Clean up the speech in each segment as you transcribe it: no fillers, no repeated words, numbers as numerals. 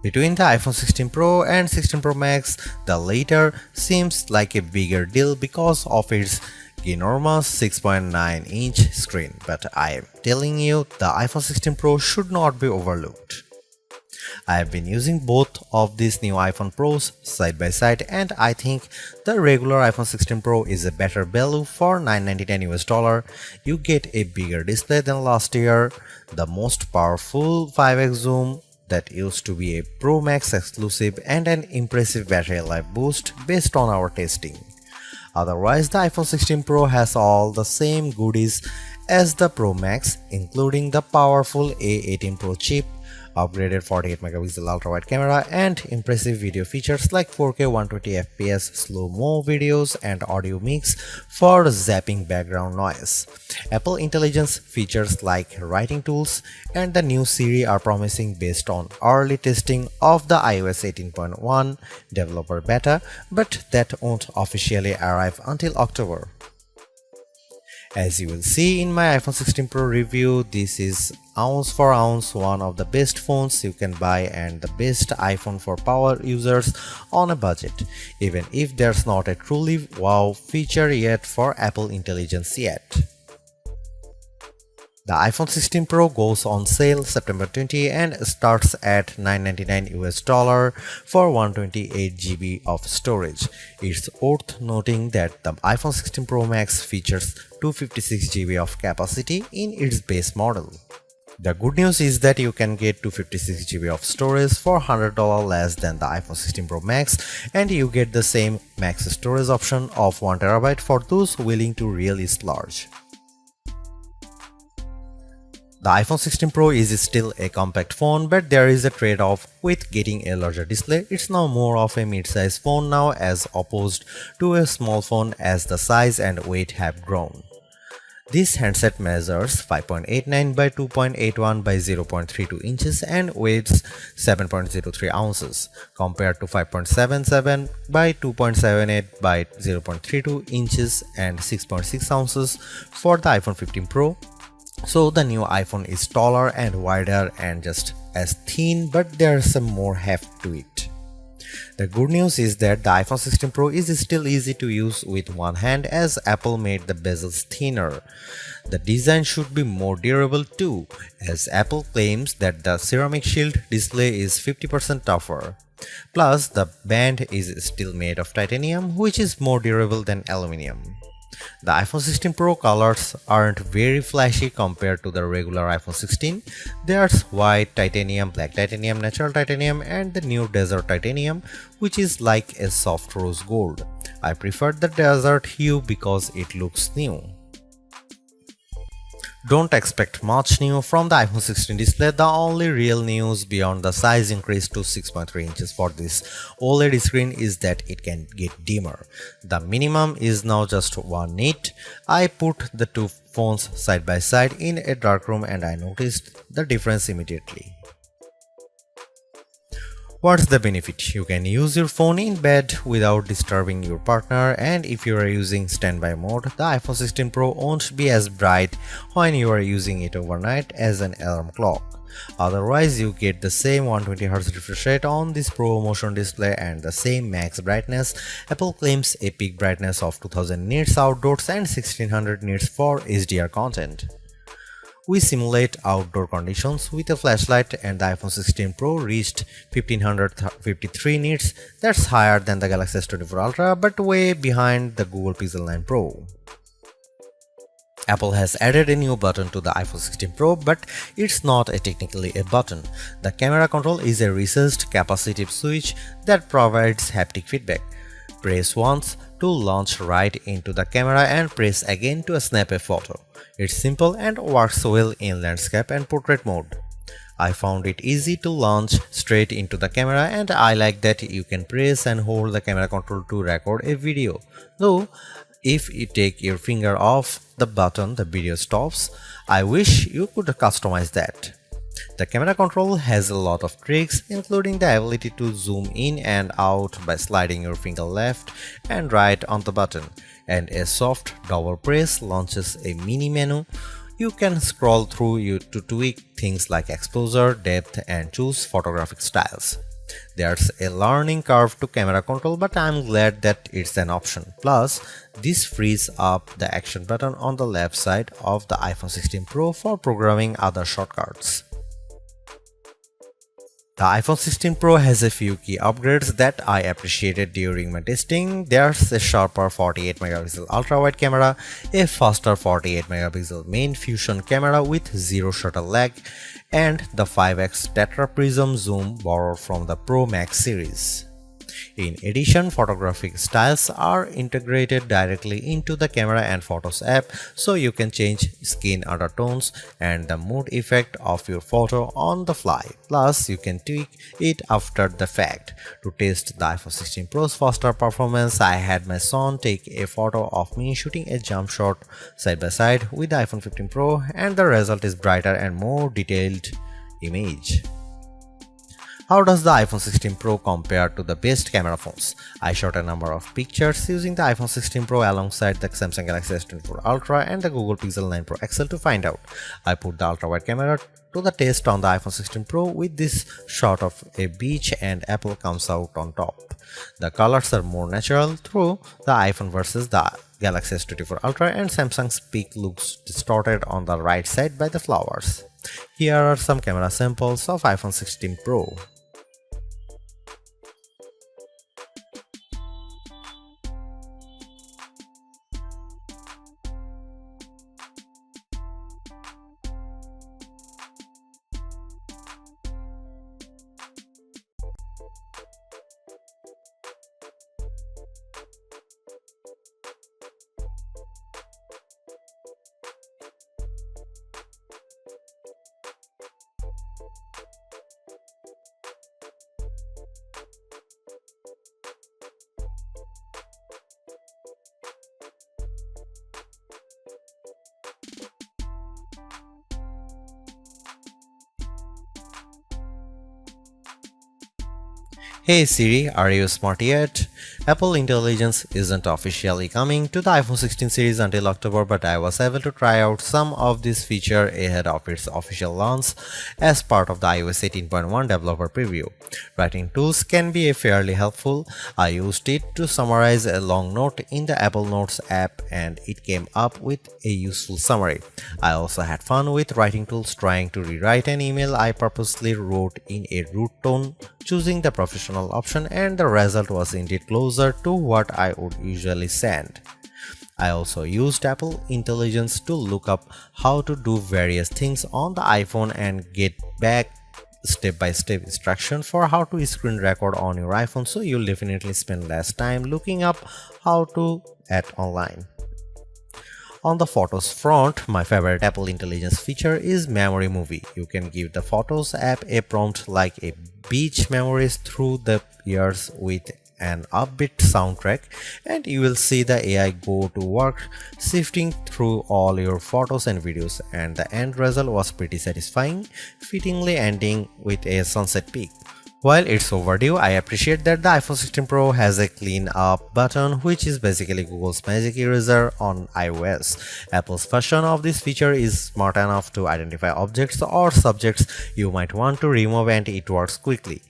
Between the iPhone 16 Pro and 16 Pro Max, the latter seems like a bigger deal because of its enormous 6.9-inch screen, but I am telling you, the iPhone 16 Pro should not be overlooked. I have been using both of these new iPhone Pros side by side, and I think the regular iPhone 16 Pro is a better value for $999. You get a bigger display than last year, the most powerful 5x zoom that used to be a Pro Max exclusive, and an impressive battery life boost based on our testing. Otherwise, the iPhone 16 Pro has all the same goodies as the Pro Max, including the powerful A18 Pro chip, upgraded 48 megapixel ultra-wide camera, and impressive video features like 4K 120fps slow-mo videos and audio mix for zapping background noise. Apple Intelligence features like writing tools and the new Siri are promising based on early testing of the iOS 18.1 developer beta, but that won't officially arrive until October. As you will see in my iPhone 16 Pro review, this is ounce for ounce one of the best phones you can buy and the best iPhone for power users on a budget, even if there's not a truly wow feature yet for Apple Intelligence yet. The iPhone 16 Pro goes on sale September 20 and starts at $999 for 128GB of storage. It's worth noting that the iPhone 16 Pro Max features 256GB of capacity in its base model. The good news is that you can get 256GB of storage for $100 less than the iPhone 16 Pro Max, and you get the same max storage option of 1TB for those willing to really splurge. The iPhone 16 Pro is still a compact phone, but there is a trade-off with getting a larger display. It's now more of a mid-size phone now as opposed to a small phone as the size and weight have grown. This handset measures 5.89 by 2.81 by 0.32 inches and weighs 7.03 ounces compared to 5.77 by 2.78 by 0.32 inches and 6.6 ounces for the iPhone 15 Pro. So the new iPhone is taller and wider and just as thin, but there's some more heft to it. The good news is that the iPhone 16 Pro is still easy to use with one hand as Apple made the bezels thinner. The design should be more durable too, as Apple claims that the ceramic shield display is 50% tougher. Plus, the band is still made of titanium, which is more durable than aluminum. The iPhone 16 Pro colors aren't very flashy compared to the regular iPhone 16. There's white titanium, black titanium, natural titanium, and the new desert titanium, which is like a soft rose gold. I prefer the desert hue because it looks new. Don't expect much new from the iPhone 16 display. The only real news beyond the size increase to 6.3 inches for this OLED screen is that it can get dimmer. The minimum is now just 1 nit. I put the two phones side by side in a dark room and I noticed the difference immediately. What's the benefit? You can use your phone in bed without disturbing your partner, and if you are using standby mode, the iPhone 16 Pro won't be as bright when you are using it overnight as an alarm clock. Otherwise, you get the same 120Hz refresh rate on this Pro Motion display and the same max brightness. Apple claims a peak brightness of 2000 nits outdoors and 1600 nits for HDR content. We simulate outdoor conditions with a flashlight and the iPhone 16 Pro reached 1553 nits. That's higher than the Galaxy S24 Ultra but way behind the Google Pixel 9 Pro. Apple has added a new button to the iPhone 16 Pro, but it's not technically a button. The camera control is a recessed capacitive switch that provides haptic feedback. Press once to launch right into the camera and press again to snap a photo. It's simple and works well in landscape and portrait mode. I found it easy to launch straight into the camera and I like that you can press and hold the camera control to record a video. Though, if you take your finger off the button, the video stops. I wish you could customize that. The camera control has a lot of tricks, including the ability to zoom in and out by sliding your finger left and right on the button, and a soft double press launches a mini menu. You can scroll through to tweak things like exposure, depth, and choose photographic styles. There's a learning curve to camera control, but I'm glad that it's an option. Plus, this frees up the action button on the left side of the iPhone 16 Pro for programming other shortcuts. The iPhone 16 Pro has a few key upgrades that I appreciated during my testing. There's a sharper 48 megapixel ultra-wide camera, a faster 48 megapixel main fusion camera with zero shutter lag, and the 5x tetra prism zoom borrowed from the Pro Max series. In addition, photographic styles are integrated directly into the Camera and Photos app, so you can change skin undertones and the mood effect of your photo on the fly. Plus, you can tweak it after the fact. To test the iPhone 16 Pro's faster performance, I had my son take a photo of me shooting a jump shot side by side with the iPhone 15 Pro, and the result is brighter and more detailed image. How does the iPhone 16 Pro compare to the best camera phones? I shot a number of pictures using the iPhone 16 Pro alongside the Samsung Galaxy S24 Ultra and the Google Pixel 9 Pro XL to find out. I put the ultra-wide camera to the test on the iPhone 16 Pro with this shot of a beach and Apple comes out on top. The colors are more natural through the iPhone versus the Galaxy S24 Ultra, and Samsung's peak looks distorted on the right side by the flowers. Here are some camera samples of iPhone 16 Pro. Hey Siri, are you smart yet? Apple Intelligence isn't officially coming to the iPhone 16 series until October, but I was able to try out some of this feature ahead of its official launch as part of the iOS 18.1 developer preview. Writing tools can be fairly helpful. I used it to summarize a long note in the Apple Notes app and it came up with a useful summary. I also had fun with writing tools trying to rewrite an email I purposely wrote in a rude tone, choosing the professional option, and the result was indeed closer to what I would usually send. I also used Apple Intelligence to look up how to do various things on the iPhone and get back step-by-step instruction for how to screen record on your iPhone, so you'll definitely spend less time looking up how to at online. On the Photos front, my favorite Apple Intelligence feature is Memory Movie. You can give the Photos app a prompt like a beach memories through the years with an upbeat soundtrack, and you will see the AI go to work sifting through all your photos and videos, and the end result was pretty satisfying, fittingly ending with a sunset peak. While it's overdue, I appreciate that the iPhone 16 Pro has a clean up button, which is basically Google's Magic Eraser on iOS. Apple's version of this feature is smart enough to identify objects or subjects you might want to remove, and it works quickly.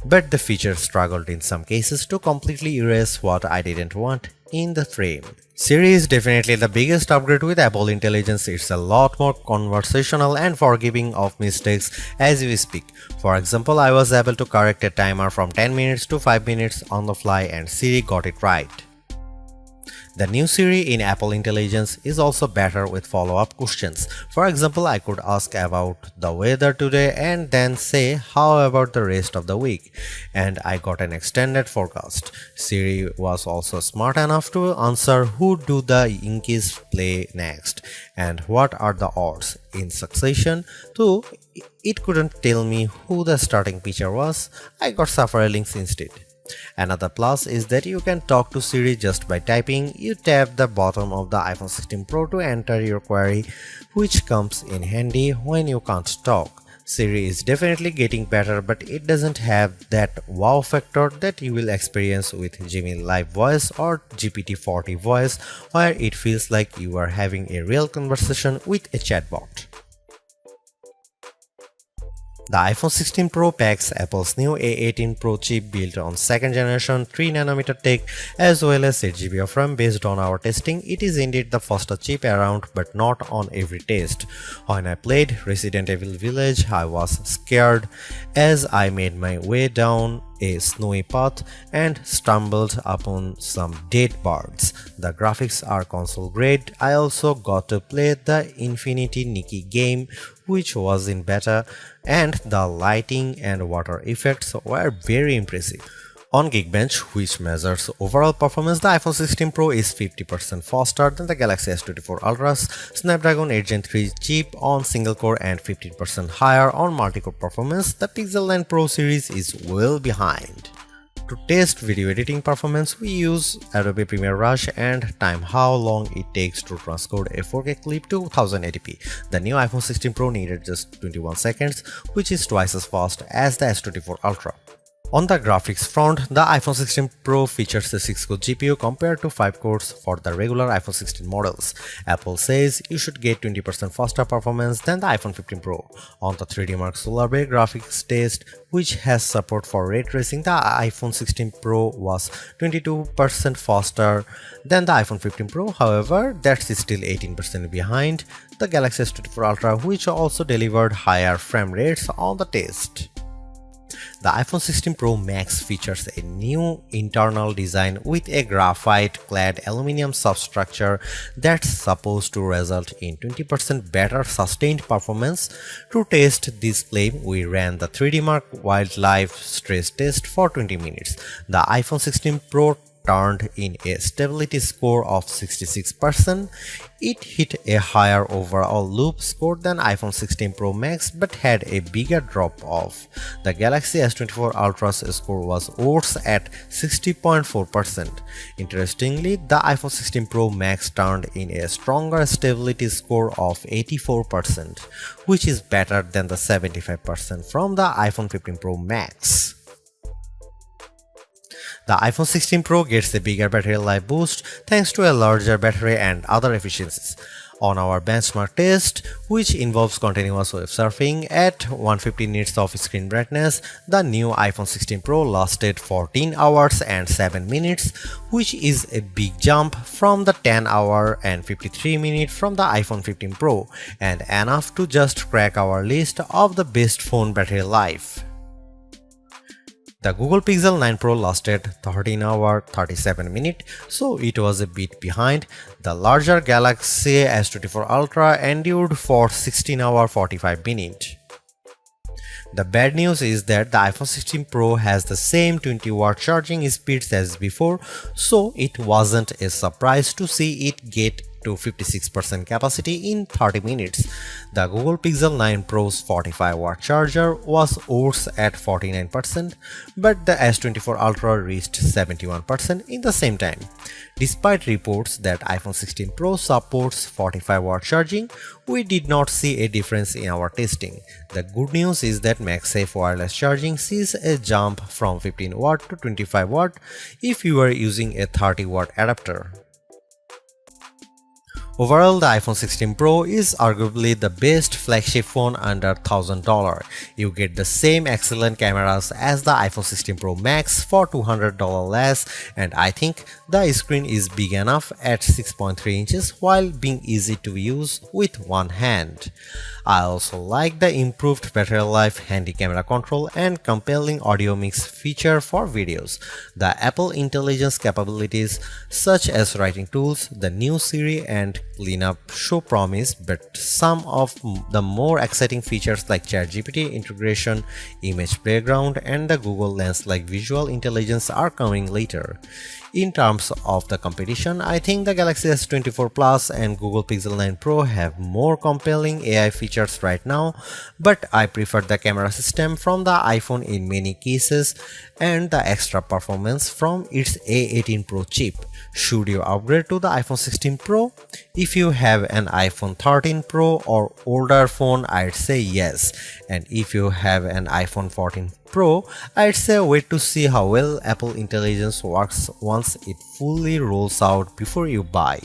But the feature struggled in some cases to completely erase what I didn't want in the frame. Siri is definitely the biggest upgrade with Apple Intelligence. It's a lot more conversational and forgiving of mistakes as we speak. For example, I was able to correct a timer from 10 minutes to 5 minutes on the fly, and Siri got it right. The new Siri in Apple Intelligence is also better with follow-up questions. For example, I could ask about the weather today and then say, how about the rest of the week? And I got an extended forecast. Siri was also smart enough to answer who do the Yankees play next and what are the odds in succession, though it couldn't tell me who the starting pitcher was. I got several links instead. Another plus is that you can talk to Siri just by typing. You tap the bottom of the iPhone 16 Pro to enter your query, which comes in handy when you can't talk. Siri is definitely getting better, but it doesn't have that wow factor that you will experience with Gemini Live Voice or GPT-40 Voice, where it feels like you are having a real conversation with a chatbot. The iPhone 16 Pro packs Apple's new A18 Pro chip built on second generation 3nm tech as well as 8GB of RAM. Based on our testing, it is indeed the fastest chip around, but not on every test. When I played Resident Evil Village, I was scared as I made my way down a snowy path and stumbled upon some dead birds. The graphics are console grade. I also got to play the Infinity Nikki game, which was in beta, and the lighting and water effects were very impressive. On Geekbench, which measures overall performance, the iPhone 16 Pro is 50% faster than the Galaxy S24 Ultra's Snapdragon 8 Gen 3 chip on single core and 15% higher on multi-core performance. The Pixel 9 Pro series is well behind. To test video editing performance, we use Adobe Premiere Rush and time how long it takes to transcode a 4K clip to 1080p. The new iPhone 16 Pro needed just 21 seconds, which is twice as fast as the S24 Ultra. On the graphics front, the iPhone 16 Pro features a 6-core GPU compared to 5 cores for the regular iPhone 16 models. Apple says you should get 20% faster performance than the iPhone 15 Pro. On the 3D Mark Solar Bay graphics test, which has support for ray tracing, the iPhone 16 Pro was 22% faster than the iPhone 15 Pro. However, that's still 18% behind the Galaxy S24 Ultra, which also delivered higher frame rates on the test. The iPhone 16 Pro Max features a new internal design with a graphite-clad aluminum substructure that's supposed to result in 20% better sustained performance. To test this claim, we ran the 3D Mark Wildlife stress test for 20 minutes. The iPhone 16 Pro turned in a stability score of 66%. It hit a higher overall loop score than iPhone 16 Pro Max but had a bigger drop-off. The Galaxy S24 Ultra's score was worse at 60.4%. Interestingly, the iPhone 16 Pro Max turned in a stronger stability score of 84%, which is better than the 75% from the iPhone 15 Pro Max. The iPhone 16 Pro gets a bigger battery life boost thanks to a larger battery and other efficiencies. On our benchmark test, which involves continuous web surfing at 150 nits of screen brightness, the new iPhone 16 Pro lasted 14 hours and 7 minutes, which is a big jump from the 10 hour and 53 minutes from the iPhone 15 Pro, and enough to just crack our list of the best phone battery life. The Google Pixel 9 Pro lasted 13 hours 37 minutes, so it was a bit behind. The larger Galaxy S24 Ultra endured for 16 hours 45 minutes. The bad news is that the iPhone 16 Pro has the same 20-watt charging speeds as before, so it wasn't a surprise to see it get to 56% capacity in 30 minutes. The Google Pixel 9 Pro's 45-watt charger was worse at 49%, but the S24 Ultra reached 71% in the same time. Despite reports that iPhone 16 Pro supports 45-watt charging, we did not see a difference in our testing. The good news is that MagSafe wireless charging sees a jump from 15W to 25W if you are using a 30-watt adapter. Overall, the iPhone 16 Pro is arguably the best flagship phone under $1,000. You get the same excellent cameras as the iPhone 16 Pro Max for $200 less, and I think the screen is big enough at 6.3 inches while being easy to use with one hand. I also like the improved battery life, handy camera control, and compelling audio mix feature for videos. The Apple Intelligence capabilities such as writing tools, the new Siri, and cleanup show promise, but some of the more exciting features like ChatGPT integration, image playground, and the Google Lens like visual intelligence are coming later. In terms of the competition, I think the Galaxy S24 Plus and Google Pixel 9 Pro have more compelling AI features right now, but I prefer the camera system from the iPhone in many cases and the extra performance from its A18 Pro chip. Should you upgrade to the iPhone 16 Pro? If you have an iPhone 13 Pro or older phone, I'd say yes. And if you have an iPhone 14 Pro, I'd say wait to see how well Apple Intelligence works once it fully rolls out before you buy.